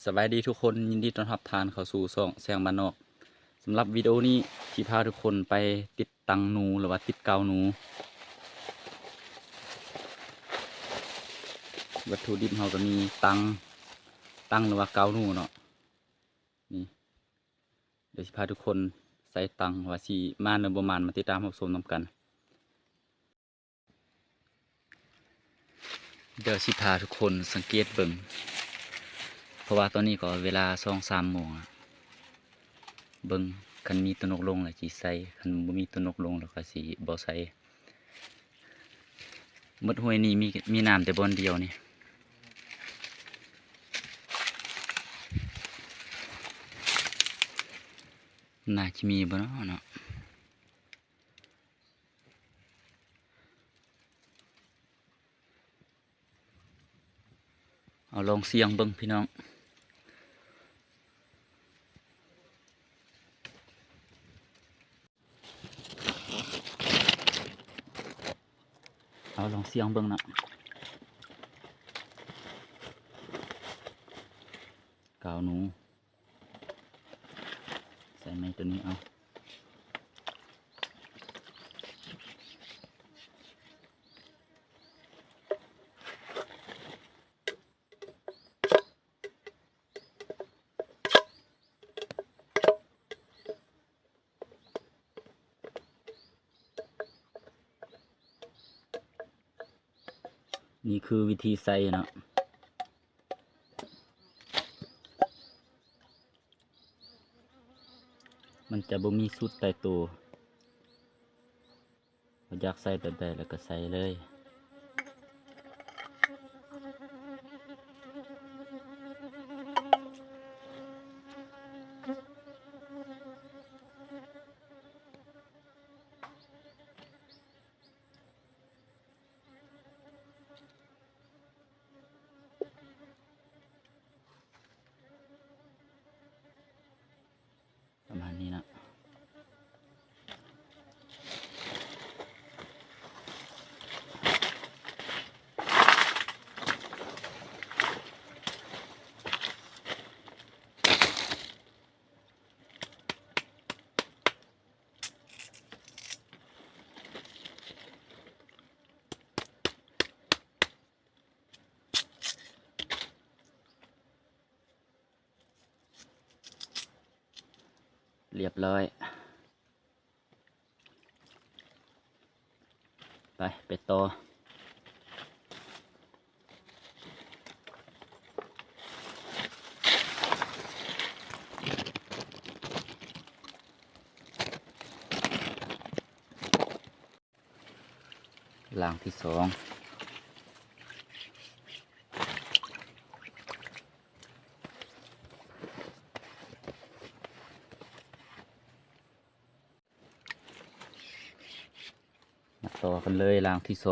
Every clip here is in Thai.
สบายดีทุกคนยินดีต้อนรับทานเข้าสู่ช่องแสงบ้านนอกสำหรับวิดีโอนี้ที่พาทุกคนไปติดตังหนูหรือว่าติดเกาหนูวัตถุดิบเราก็มีตังหรือว่าเกาหนูเนาะนี่เดี๋ยวสิพาทุกคนใส่ตังว่าสิมาหรือบ่มาติดตามรับชมนำกันเดี๋ยวสิพาทุกคนสังเกตเบิ่งเพราะว่าตอนนี้ก็เวลา2-3 โมงเบิ่งคันมีตัวนกลงแล้วสิใส่คันบ่มีตัวนกลงแล้วก็สิบ่ใส่หมดห้วยนี่มีน้ำแต่บ่อนเดียวนี่น่าจะมีบ่เนาะเอาลองเสียงเบิ่งพี่น้องเอาลองเสียงเบิ่งเนาะกาวหนูใส่ไม้ตัวนี้เอานี่คือวิธีใส่เนาะมันจะบ่มีสุดตายตัวอยากใส่แบบใดแล้วก็ใส่เลยประมาณนี้นะเรียบร้อยไปต่อล่างที่2มาต่อกันเลยล่างที่2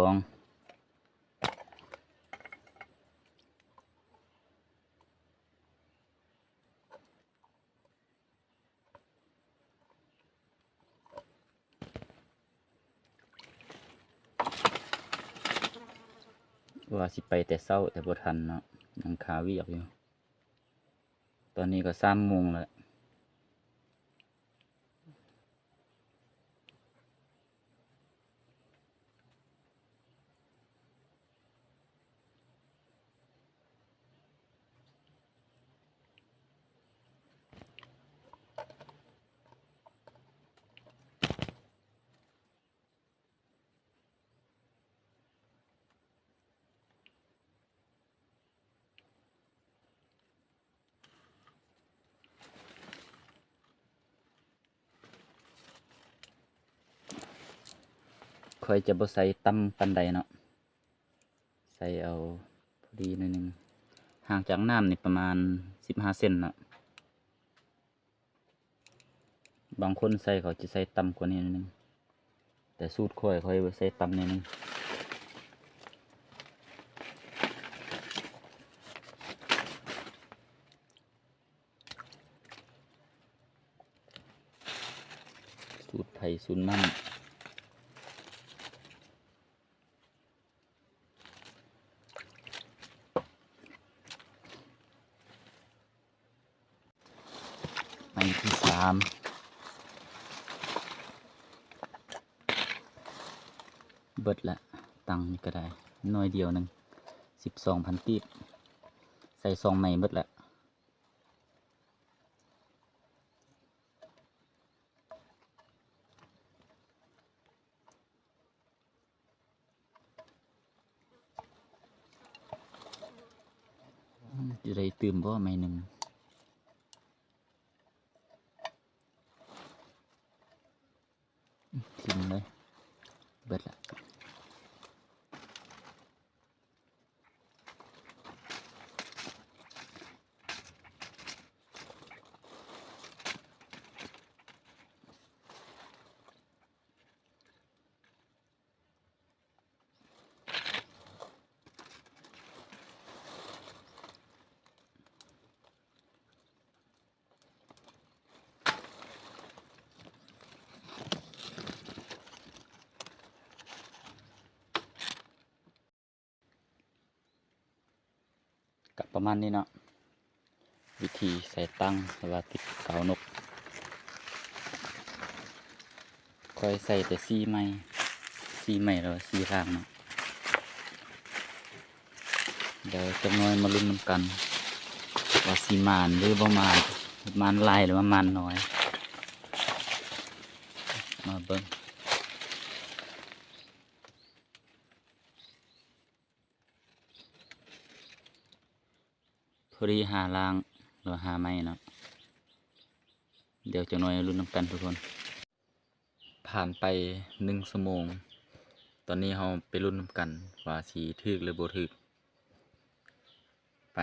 ว่าสิไปแต่เช้าแต่บ่ทันเนาะยังขาเวียกอยู่ตอนนี้ก็3 โมงแล้วค่อยจะบ่ใส่ต่ำปานใดเนาะใส่เอาพอดีหน่อยนึงห่างจากน้ำนี่ประมาณ15 เซนเนาะบางคนใส่เขาจะใส่ต่ำกว่านี้นิดนึงแต่สูตรค่อยใส่ต่ำนิดนึงสูตรไผ่สูตรมัน อันที่สามเบิดละตังค์นี่ก็ได้น้อยเดียวหนึ่ง12,000กีบใส่ซองใหม่เบิดละจะได้ตื่มบ่ไม่หนึ่งทิ้งเลยเบิดละกับประมาณนี้เนาะวิธีใส่ตั้งหรือว่าติดกาวนกคอยใส่แต่ซีไม้แล้วซีรางเนาะเดี๋ยวจะน้อยมาลุ้นน้ำกันว่าซีมานหรือบ่มานลายหรือว่ามานน้อยมาเบิ่งพอดีหาล่างหรือหาไม้เนาะเดี๋ยวจะน้อยลุ้นน้ำกันทุกคนผ่านไป1 ชั่วโมงตอนนี้เราไปลุ้นน้ำกันว่าสีถึกหรือบ่ถึกไป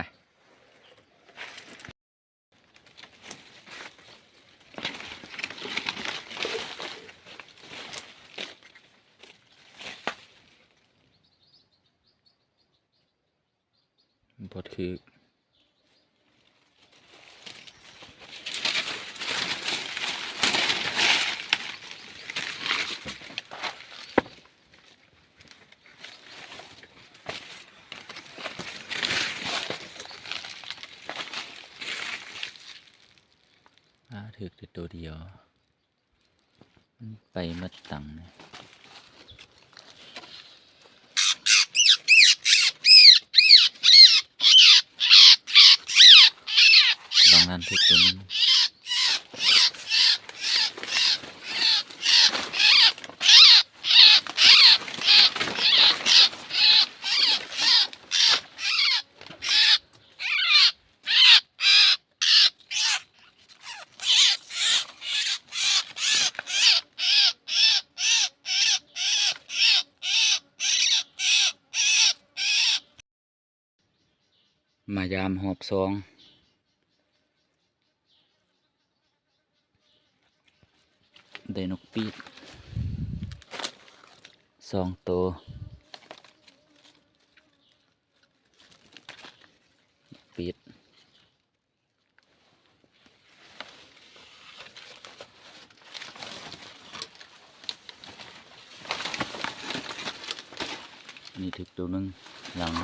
บ่ถึกถึกแต่ตัวเดียวไปมัดตังเนี่ยบางร้านถึกตัวนึงมายามหอบซองได้นกปีด2 ตัวปีดนี่ถึกตัวนึงหลัง